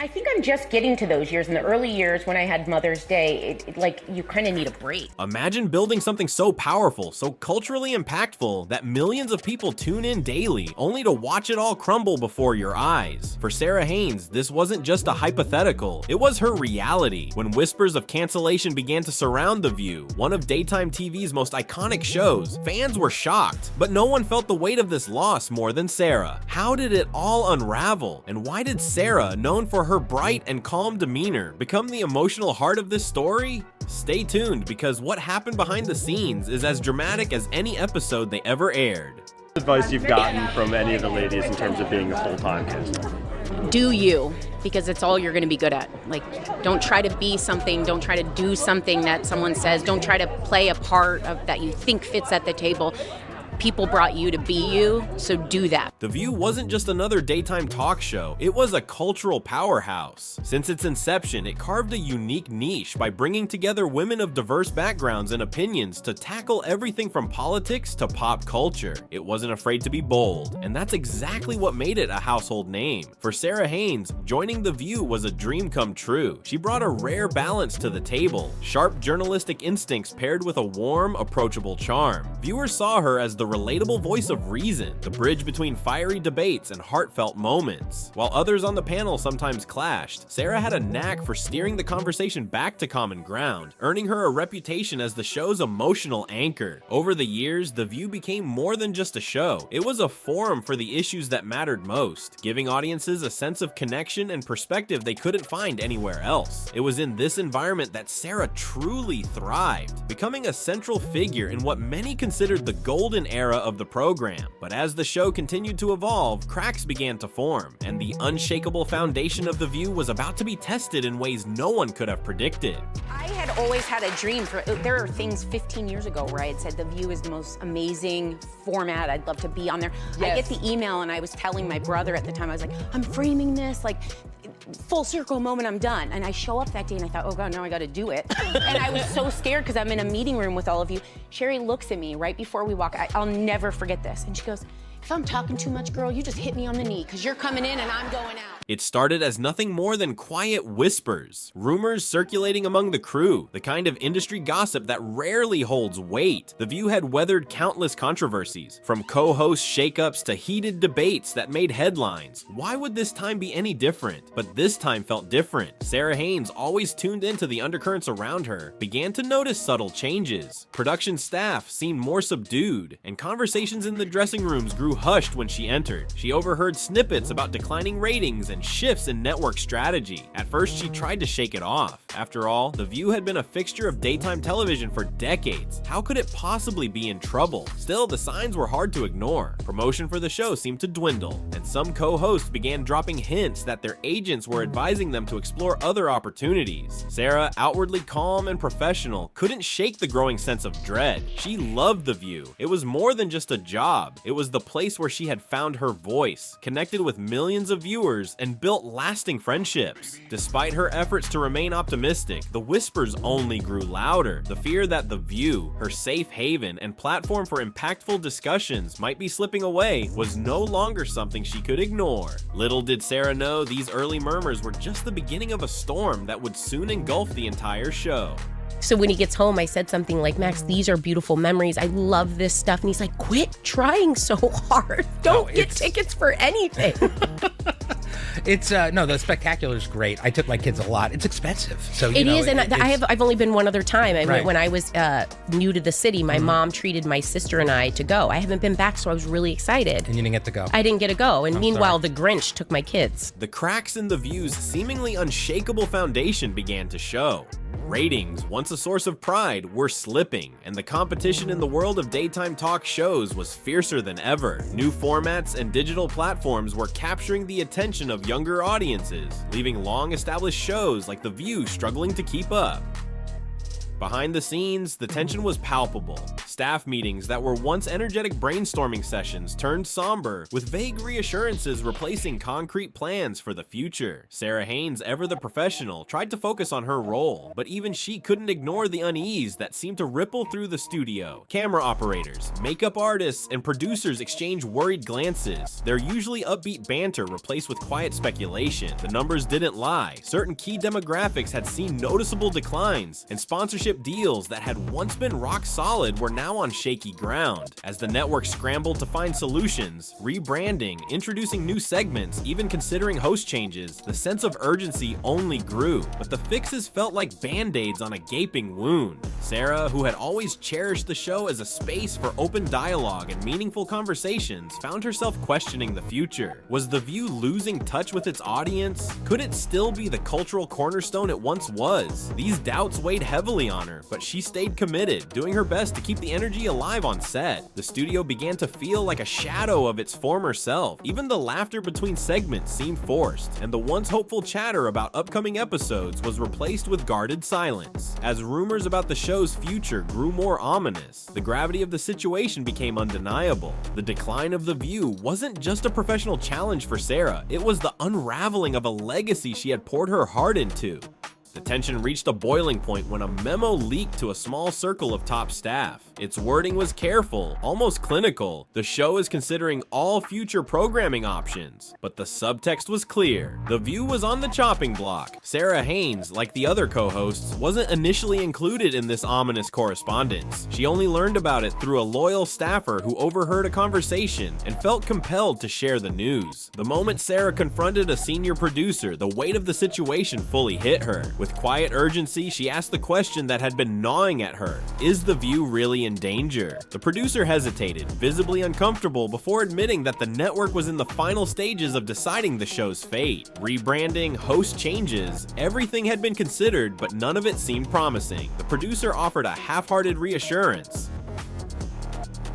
I think I'm just getting to those years. In the early years when I had Mother's Day, like you kind of need a break. Imagine building something so powerful, so culturally impactful, that millions of people tune in daily, only to watch it all crumble before your eyes. For Sara Haines, this wasn't just a hypothetical, it was her reality. When whispers of cancellation began to surround The View, one of daytime TV's most iconic shows, fans were shocked, but no one felt the weight of this loss more than Sara. How did it all unravel? And why did Sara, known for her bright and calm demeanor, become the emotional heart of this story? Stay tuned, because what happened behind the scenes is as dramatic as any episode they ever aired. Advice you've gotten from any of the ladies in terms of being a full-time kid? Do you, because it's all you're going to be good at. Like, don't try to be something, don't try to do something that someone says, don't try to play a part of that you think fits at the table. People brought you to be you, so do that. The View wasn't just another daytime talk show, it was a cultural powerhouse. Since its inception, it carved a unique niche by bringing together women of diverse backgrounds and opinions to tackle everything from politics to pop culture. It wasn't afraid to be bold, and that's exactly what made it a household name. For Sara Haines, joining The View was a dream come true. She brought a rare balance to the table, sharp journalistic instincts paired with a warm, approachable charm. Viewers saw her as the relatable voice of reason, the bridge between fiery debates and heartfelt moments. While others on the panel sometimes clashed, Sara had a knack for steering the conversation back to common ground, earning her a reputation as the show's emotional anchor. Over the years, The View became more than just a show. It was a forum for the issues that mattered most, giving audiences a sense of connection and perspective they couldn't find anywhere else. It was in this environment that Sara truly thrived, becoming a central figure in what many considered the golden era of the program. But as the show continued to evolve, cracks began to form, and the unshakable foundation of The View was about to be tested in ways no one could have predicted. I had always had a dream. There are things 15 years ago where I had said The View is the most amazing format. I'd love to be on there. Yes. I get the email and I was telling my brother at the time, I was like, I'm framing this, like, full circle moment, I'm done. And I show up that day and I thought, oh God, now I gotta do it. And I was so scared because I'm in a meeting room with all of you. Sherry looks at me right before we walk. I'll never forget this. And she goes, if I'm talking too much, girl, you just hit me on the knee because you're coming in and I'm going out. It started as nothing more than quiet whispers, rumors circulating among the crew, the kind of industry gossip that rarely holds weight. The View had weathered countless controversies, from co-host shakeups to heated debates that made headlines. Why would this time be any different? But this time felt different. Sara Haines, always tuned into the undercurrents around her, began to notice subtle changes. Production staff seemed more subdued, and conversations in the dressing rooms grew hushed when she entered. She overheard snippets about declining ratings and shifts in network strategy. At first, she tried to shake it off. After all, The View had been a fixture of daytime television for decades. How could it possibly be in trouble? Still, the signs were hard to ignore. Promotion for the show seemed to dwindle, and some co-hosts began dropping hints that their agents were advising them to explore other opportunities. Sara, outwardly calm and professional, couldn't shake the growing sense of dread. She loved The View. It was more than just a job. It was the place where she had found her voice, connected with millions of viewers, and built lasting friendships. Despite her efforts to remain optimistic, the whispers only grew louder. The fear that The View, her safe haven and platform for impactful discussions, might be slipping away was no longer something she could ignore. Little did Sara know these early murmurs were just the beginning of a storm that would soon engulf the entire show. So when he gets home, I said something like, Max, these are beautiful memories. I love this stuff. And he's like, quit trying so hard. Don't get tickets for anything. It's no, the Spectacular is great. I took my kids a lot. It's expensive, so it is, and I've only been one other time. I Right. when I was new to the city, my mom treated my sister and I to go. I haven't been back, so I was really excited. And you didn't get to go. I didn't get to go, and meanwhile, the Grinch took my kids. The cracks in The View's seemingly unshakable foundation began to show. Ratings, once a source of pride, were slipping, and the competition in the world of daytime talk shows was fiercer than ever. New formats and digital platforms were capturing the attention of younger audiences, leaving long-established shows like The View struggling to keep up. Behind the scenes, the tension was palpable. Staff meetings that were once energetic brainstorming sessions turned somber, with vague reassurances replacing concrete plans for the future. Sara Haines, ever the professional, tried to focus on her role, but even she couldn't ignore the unease that seemed to ripple through the studio. Camera operators, makeup artists, and producers exchange worried glances, their usually upbeat banter replaced with quiet speculation. The numbers didn't lie. Certain key demographics had seen noticeable declines, and sponsorship deals that had once been rock solid were now on shaky ground. As the network scrambled to find solutions, rebranding, introducing new segments, even considering host changes, the sense of urgency only grew. But the fixes felt like band-aids on a gaping wound. Sara, who had always cherished the show as a space for open dialogue and meaningful conversations, found herself questioning the future. Was The View losing touch with its audience? Could it still be the cultural cornerstone it once was? These doubts weighed heavily on her, but she stayed committed, doing her best to keep the energy alive on set. The studio began to feel like a shadow of its former self. Even the laughter between segments seemed forced, and the once hopeful chatter about upcoming episodes was replaced with guarded silence. As rumors about the show's future grew more ominous, the gravity of the situation became undeniable. The decline of The View wasn't just a professional challenge for Sara, it was the unraveling of a legacy she had poured her heart into. The tension reached a boiling point when a memo leaked to a small circle of top staff. Its wording was careful, almost clinical. The show is considering all future programming options. But the subtext was clear. The View was on the chopping block. Sara Haines, like the other co-hosts, wasn't initially included in this ominous correspondence. She only learned about it through a loyal staffer who overheard a conversation and felt compelled to share the news. The moment Sara confronted a senior producer, the weight of the situation fully hit her. With quiet urgency, she asked the question that had been gnawing at her. Is The View really in danger? The producer hesitated, visibly uncomfortable, before admitting that the network was in the final stages of deciding the show's fate. Rebranding, host changes, everything had been considered, but none of it seemed promising. The producer offered a half-hearted reassurance.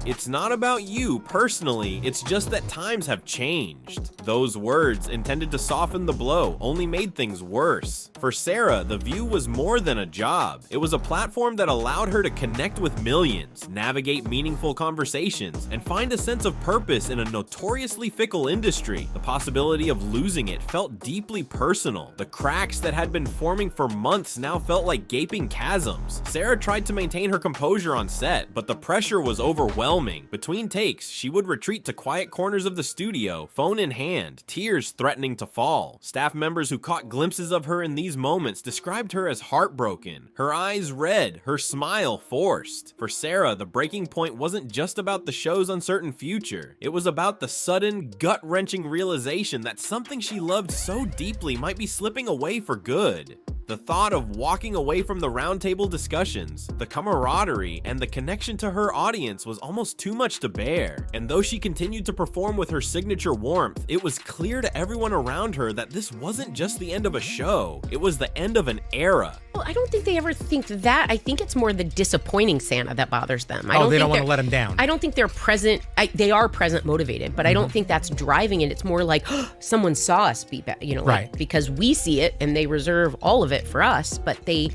It's not about you personally, it's just that times have changed. Those words, intended to soften the blow, only made things worse. For Sara, The View was more than a job. It was a platform that allowed her to connect with millions, navigate meaningful conversations, and find a sense of purpose in a notoriously fickle industry. The possibility of losing it felt deeply personal. The cracks that had been forming for months now felt like gaping chasms. Sara tried to maintain her composure on set, but the pressure was overwhelming. Between takes, she would retreat to quiet corners of the studio, phone in hand, tears threatening to fall. Staff members who caught glimpses of her in these moments described her as heartbroken, her eyes red, her smile forced. For Sara, the breaking point wasn't just about the show's uncertain future. It was about the sudden, gut-wrenching realization that something she loved so deeply might be slipping away for good. The thought of walking away from the roundtable discussions, the camaraderie, and the connection to her audience was almost too much to bear. And though she continued to perform with her signature warmth, it was clear to everyone around her that this wasn't just the end of a show, it was the end of an era. Well, I don't think they ever think that. I think it's more the disappointing Santa that bothers them. They don't want to let him down. I don't think they're present. They are present motivated, but I don't think that's driving it. It's more like, someone saw us be back, Right. because we see it and they reserve all of it for us, but they...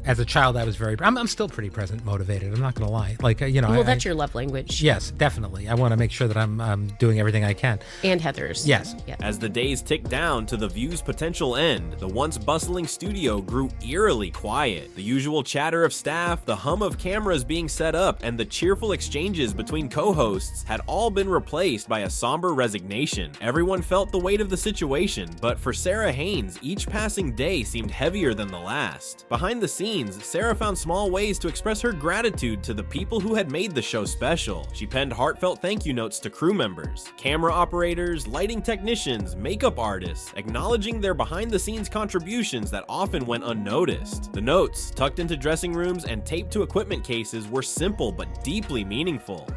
As a child, I was I'm still pretty present motivated. I'm not going to lie. Well, that's your love language. Yes, definitely. I want to make sure that I'm doing everything I can. And Heather's. Yes. Yeah. As the days ticked down to The View's potential end, the once bustling studio grew eerily quiet. The usual chatter of staff, the hum of cameras being set up, and the cheerful exchanges between co-hosts had all been replaced by a somber resignation. Everyone felt the weight of the situation, but for Sara Haines, each passing day seemed heavier than the last. Behind the scenes, Sara found small ways to express her gratitude to the people who had made the show special. She penned heartfelt thank you notes to crew members, camera operators, lighting technicians, makeup artists, acknowledging their behind-the-scenes contributions that often went unnoticed. The notes, tucked into dressing rooms and taped to equipment cases, were simple but deeply meaningful.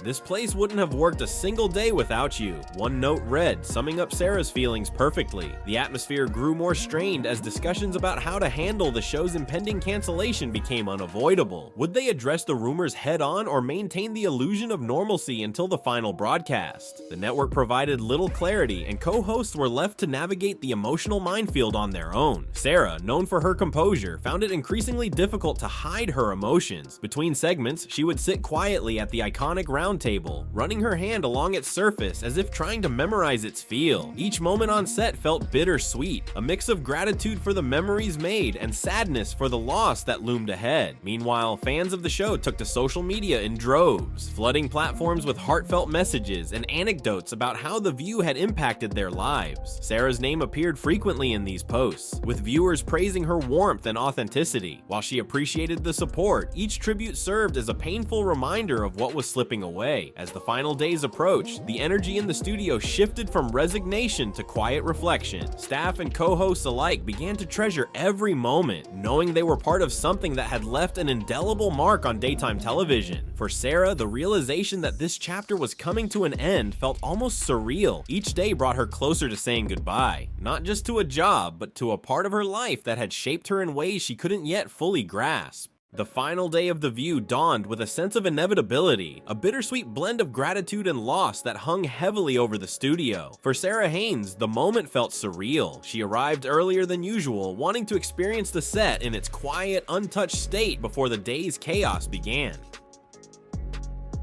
"This place wouldn't have worked a single day without you." One note read, summing up Sara's feelings perfectly. The atmosphere grew more strained as discussions about how to handle the show's impending cancellation became unavoidable. Would they address the rumors head-on or maintain the illusion of normalcy until the final broadcast? The network provided little clarity, and co-hosts were left to navigate the emotional minefield on their own. Sara, known for her composure, found it increasingly difficult to hide her emotions. Between segments, she would sit quietly at the iconic round table, running her hand along its surface as if trying to memorize its feel. Each moment on set felt bittersweet, a mix of gratitude for the memories made and sadness for the loss that loomed ahead. Meanwhile, fans of the show took to social media in droves, flooding platforms with heartfelt messages and anecdotes about how The View had impacted their lives. Sara's name appeared frequently in these posts, with viewers praising her warmth and authenticity. While she appreciated the support, each tribute served as a painful reminder of what was slipping away. As the final days approached, the energy in the studio shifted from resignation to quiet reflection. Staff and co-hosts alike began to treasure every moment, knowing they were part of something that had left an indelible mark on daytime television. For Sara, the realization that this chapter was coming to an end felt almost surreal. Each day brought her closer to saying goodbye, not just to a job, but to a part of her life that had shaped her in ways she couldn't yet fully grasp. The final day of The View dawned with a sense of inevitability, a bittersweet blend of gratitude and loss that hung heavily over the studio. For Sara Haines, the moment felt surreal. She arrived earlier than usual, wanting to experience the set in its quiet, untouched state before the day's chaos began.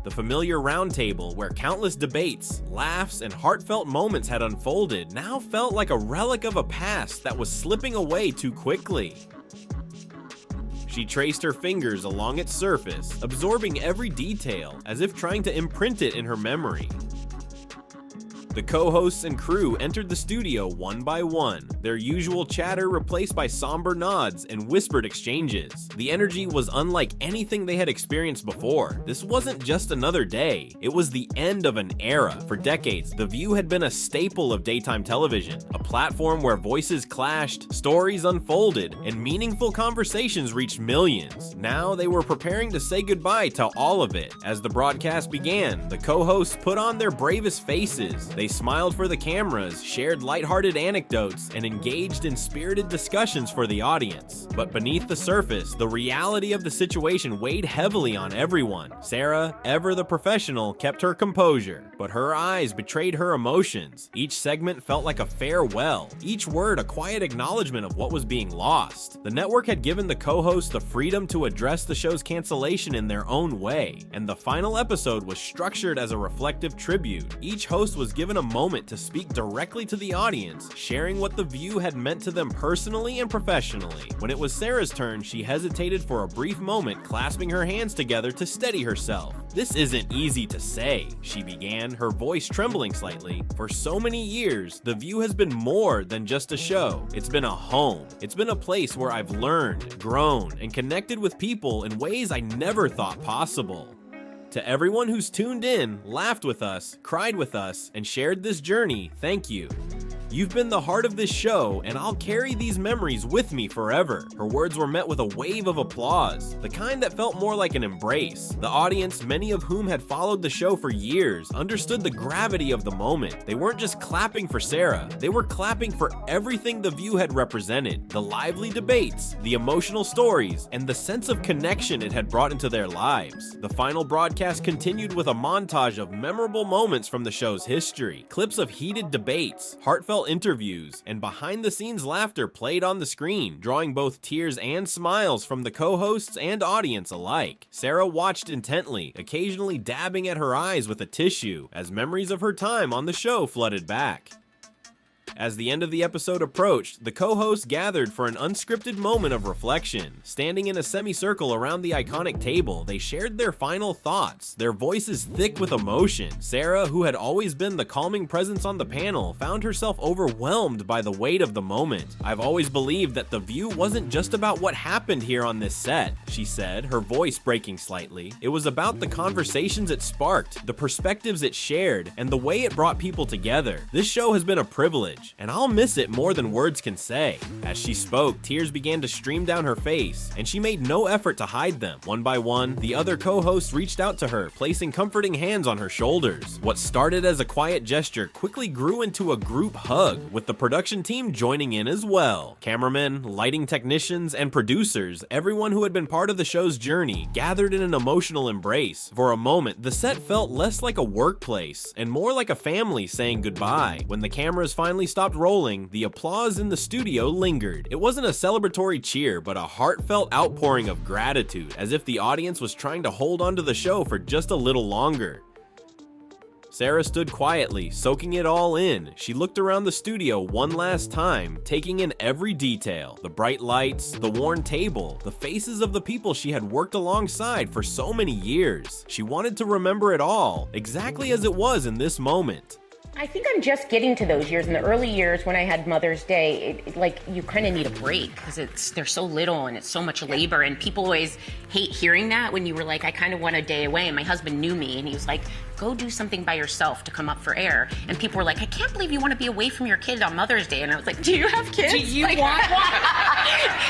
The familiar round table, where countless debates, laughs, and heartfelt moments had unfolded, now felt like a relic of a past that was slipping away too quickly. She traced her fingers along its surface, absorbing every detail, as if trying to imprint it in her memory. The co-hosts and crew entered the studio one by one, their usual chatter replaced by somber nods and whispered exchanges. The energy was unlike anything they had experienced before. This wasn't just another day, it was the end of an era. For decades, The View had been a staple of daytime television, a platform where voices clashed, stories unfolded, and meaningful conversations reached millions. Now they were preparing to say goodbye to all of it. As the broadcast began, the co-hosts put on their bravest faces. They smiled for the cameras, shared lighthearted anecdotes, and engaged in spirited discussions for the audience. But beneath the surface, the reality of the situation weighed heavily on everyone. Sara, ever the professional, kept her composure, but her eyes betrayed her emotions. Each segment felt like a farewell, each word a quiet acknowledgement of what was being lost. The network had given the co-hosts the freedom to address the show's cancellation in their own way, and the final episode was structured as a reflective tribute. Each host was given a moment to speak directly to the audience, sharing what The View had meant to them personally and professionally. When it was Sara's turn, she hesitated for a brief moment, clasping her hands together to steady herself. "This isn't easy to say," she began, her voice trembling slightly. "For so many years, The View has been more than just a show. It's been a home. It's been a place where I've learned, grown, and connected with people in ways I never thought possible. To everyone who's tuned in, laughed with us, cried with us, and shared this journey, thank you. You've been the heart of this show, and I'll carry these memories with me forever." Her words were met with a wave of applause, the kind that felt more like an embrace. The audience, many of whom had followed the show for years, understood the gravity of the moment. They weren't just clapping for Sara, they were clapping for everything The View had represented: the lively debates, the emotional stories, and the sense of connection it had brought into their lives. The final broadcast continued with a montage of memorable moments from the show's history. Clips of heated debates, heartfelt interviews, and behind-the-scenes laughter played on the screen, drawing both tears and smiles from the co-hosts and audience alike. Sara watched intently, occasionally dabbing at her eyes with a tissue, as memories of her time on the show flooded back. As the end of the episode approached, the co-hosts gathered for an unscripted moment of reflection. Standing in a semicircle around the iconic table, they shared their final thoughts, their voices thick with emotion. Sara, who had always been the calming presence on the panel, found herself overwhelmed by the weight of the moment. "I've always believed that The View wasn't just about what happened here on this set," she said, her voice breaking slightly. "It was about the conversations it sparked, the perspectives it shared, and the way it brought people together. This show has been a privilege. backstage, and I'll miss it more than words can say. As she spoke, tears began to stream down her face, and she made no effort to hide them. One by one, the other co-hosts reached out to her, placing comforting hands on her shoulders. What started as a quiet gesture quickly grew into a group hug, with the production team joining in as well. Cameramen, lighting technicians, and producers, everyone who had been part of the show's journey, gathered in an emotional embrace. For a moment, the set felt less like a workplace and more like a family saying goodbye. When the cameras finally stopped rolling, the applause in the studio lingered. It wasn't a celebratory cheer, but a heartfelt outpouring of gratitude, as if the audience was trying to hold on to the show for just a little longer. Sara stood quietly, soaking it all in. She looked around the studio one last time, taking in every detail. The bright lights, the worn table, the faces of the people she had worked alongside for so many years. She wanted to remember it all, exactly as it was in this moment. I think I'm just getting to those years. In the early years when I had Mother's Day, like you kind of need a break because they're so little and it's so much labor, and people always hate hearing that when you were like, I kind of want a day away. And my husband knew me and he was like, go do something by yourself to come up for air. And people were like, I can't believe you want to be away from your kid on Mother's Day. And I was like, do you have kids? Do you want one?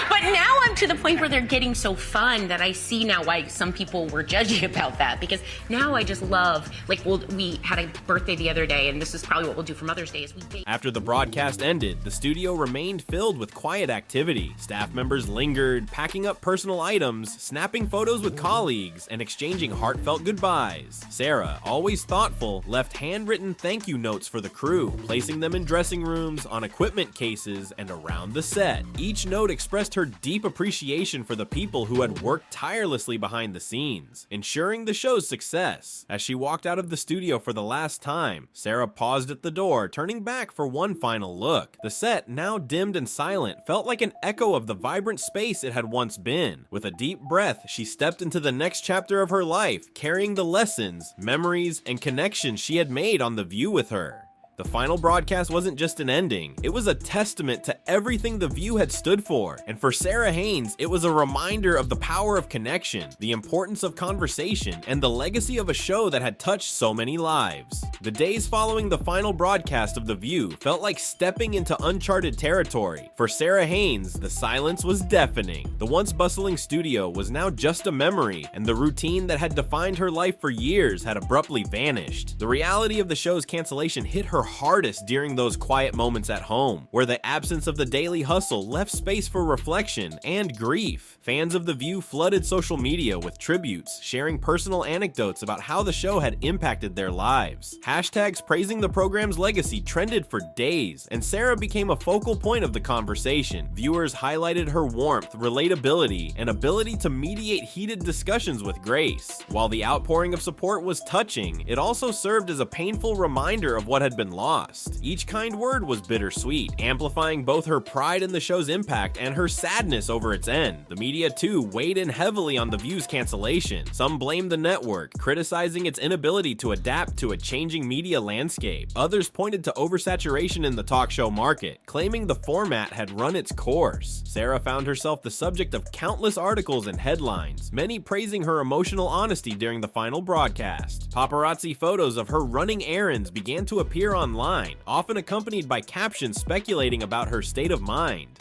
But now I'm to the point where they're getting so fun that I see now why some people were judgy about that, because now I just love, like, we had a birthday the other day, and this is probably what we'll do for Mother's Day is we bake. After the broadcast ended, the studio remained filled with quiet activity. Staff members lingered, packing up personal items, snapping photos with colleagues, and exchanging heartfelt goodbyes. Sara, always thoughtful, left handwritten thank you notes for the crew, placing them in dressing rooms, on equipment cases, and around the set. Each note expressed her deep appreciation for the people who had worked tirelessly behind the scenes, ensuring the show's success. As she walked out of the studio for the last time, Sara paused at the door, turning back for one final look. The set, now dimmed and silent, felt like an echo of the vibrant space it had once been. With a deep breath, she stepped into the next chapter of her life, carrying the lessons, memories, and connections she had made on The View with her. The final broadcast wasn't just an ending, it was a testament to everything The View had stood for. And for Sara Haines, it was a reminder of the power of connection, the importance of conversation, and the legacy of a show that had touched so many lives. The days following the final broadcast of The View felt like stepping into uncharted territory. For Sara Haines, the silence was deafening. The once bustling studio was now just a memory, and the routine that had defined her life for years had abruptly vanished. The reality of the show's cancellation hit her hardest during those quiet moments at home, where the absence of the daily hustle left space for reflection and grief. Fans of The View flooded social media with tributes, sharing personal anecdotes about how the show had impacted their lives. Hashtags praising the program's legacy trended for days, and Sara became a focal point of the conversation. Viewers highlighted her warmth, relatability, and ability to mediate heated discussions with grace. While the outpouring of support was touching, it also served as a painful reminder of what had been lost. Each kind word was bittersweet, amplifying both her pride in the show's impact and her sadness over its end. The media too weighed in heavily on The View's cancellation. Some blamed the network, criticizing its inability to adapt to a changing media landscape. Others pointed to oversaturation in the talk show market, claiming the format had run its course. Sara found herself the subject of countless articles and headlines, many praising her emotional honesty during the final broadcast. Paparazzi photos of her running errands began to appear online, often accompanied by captions speculating about her state of mind.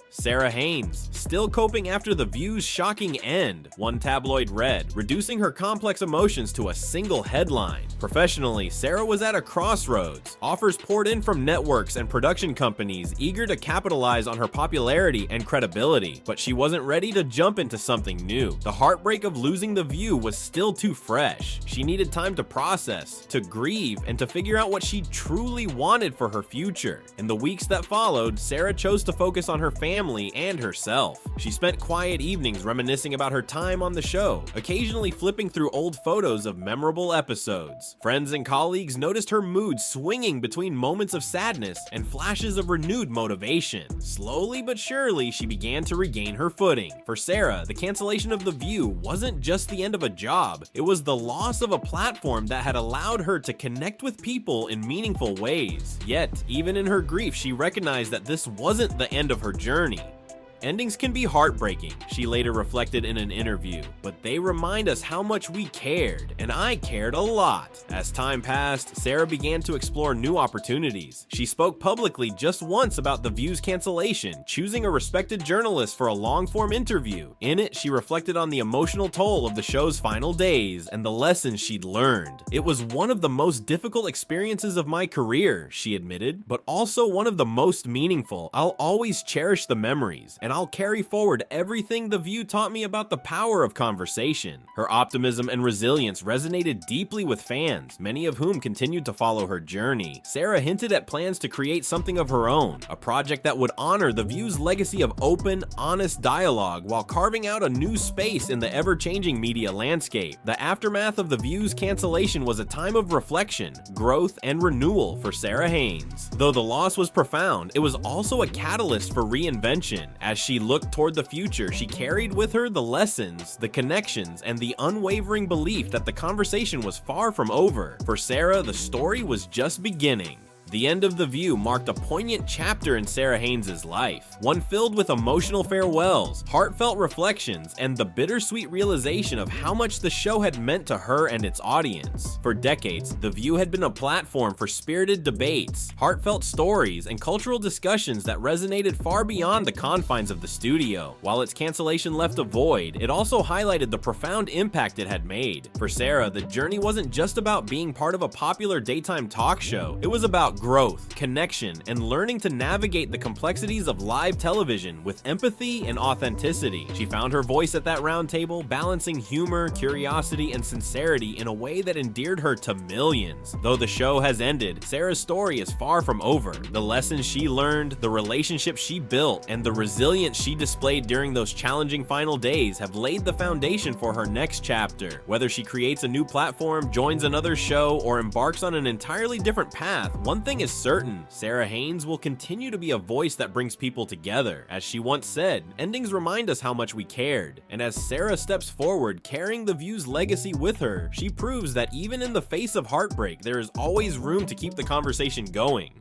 Sara Haines, still coping after The View's shocking end, one tabloid read, reducing her complex emotions to a single headline. Professionally, Sara was at a crossroads. Offers poured in from networks and production companies eager to capitalize on her popularity and credibility, but she wasn't ready to jump into something new. The heartbreak of losing The View was still too fresh. She needed time to process, to grieve, and to figure out what she truly wanted for her future. In the weeks that followed, Sara chose to focus on her family and herself. She spent quiet evenings reminiscing about her time on the show, occasionally flipping through old photos of memorable episodes. Friends and colleagues noticed her mood swinging between moments of sadness and flashes of renewed motivation. Slowly but surely, she began to regain her footing. For Sara, the cancellation of The View wasn't just the end of a job, it was the loss of a platform that had allowed her to connect with people in meaningful ways. Yet, even in her grief, she recognized that this wasn't the end of her journey. Endings can be heartbreaking, she later reflected in an interview, but they remind us how much we cared, and I cared a lot. As time passed, Sara began to explore new opportunities. She spoke publicly just once about The View's cancellation, choosing a respected journalist for a long-form interview. In it, she reflected on the emotional toll of the show's final days and the lessons she'd learned. It was one of the most difficult experiences of my career, she admitted, but also one of the most meaningful. I'll always cherish the memories, and I'll carry forward everything The View taught me about the power of conversation. Her optimism and resilience resonated deeply with fans, many of whom continued to follow her journey. Sara hinted at plans to create something of her own, a project that would honor The View's legacy of open, honest dialogue while carving out a new space in the ever-changing media landscape. The aftermath of The View's cancellation was a time of reflection, growth, and renewal for Sara Haines. Though the loss was profound, it was also a catalyst for reinvention. As she looked toward the future, she carried with her the lessons, the connections, and the unwavering belief that the conversation was far from over. For Sara, the story was just beginning. The end of The View marked a poignant chapter in Sara Haines' life, one filled with emotional farewells, heartfelt reflections, and the bittersweet realization of how much the show had meant to her and its audience. For decades, The View had been a platform for spirited debates, heartfelt stories, and cultural discussions that resonated far beyond the confines of the studio. While its cancellation left a void, it also highlighted the profound impact it had made. For Sara, the journey wasn't just about being part of a popular daytime talk show, it was about growth, connection, and learning to navigate the complexities of live television with empathy and authenticity. She found her voice at that round table, balancing humor, curiosity, and sincerity in a way that endeared her to millions. Though the show has ended, Sara's story is far from over. The lessons she learned, the relationships she built, and the resilience she displayed during those challenging final days have laid the foundation for her next chapter. Whether she creates a new platform, joins another show, or embarks on an entirely different path, one thing is certain, Sara Haines will continue to be a voice that brings people together. As she once said, endings remind us how much we cared. And as Sara steps forward, carrying The View's legacy with her, she proves that even in the face of heartbreak, there is always room to keep the conversation going.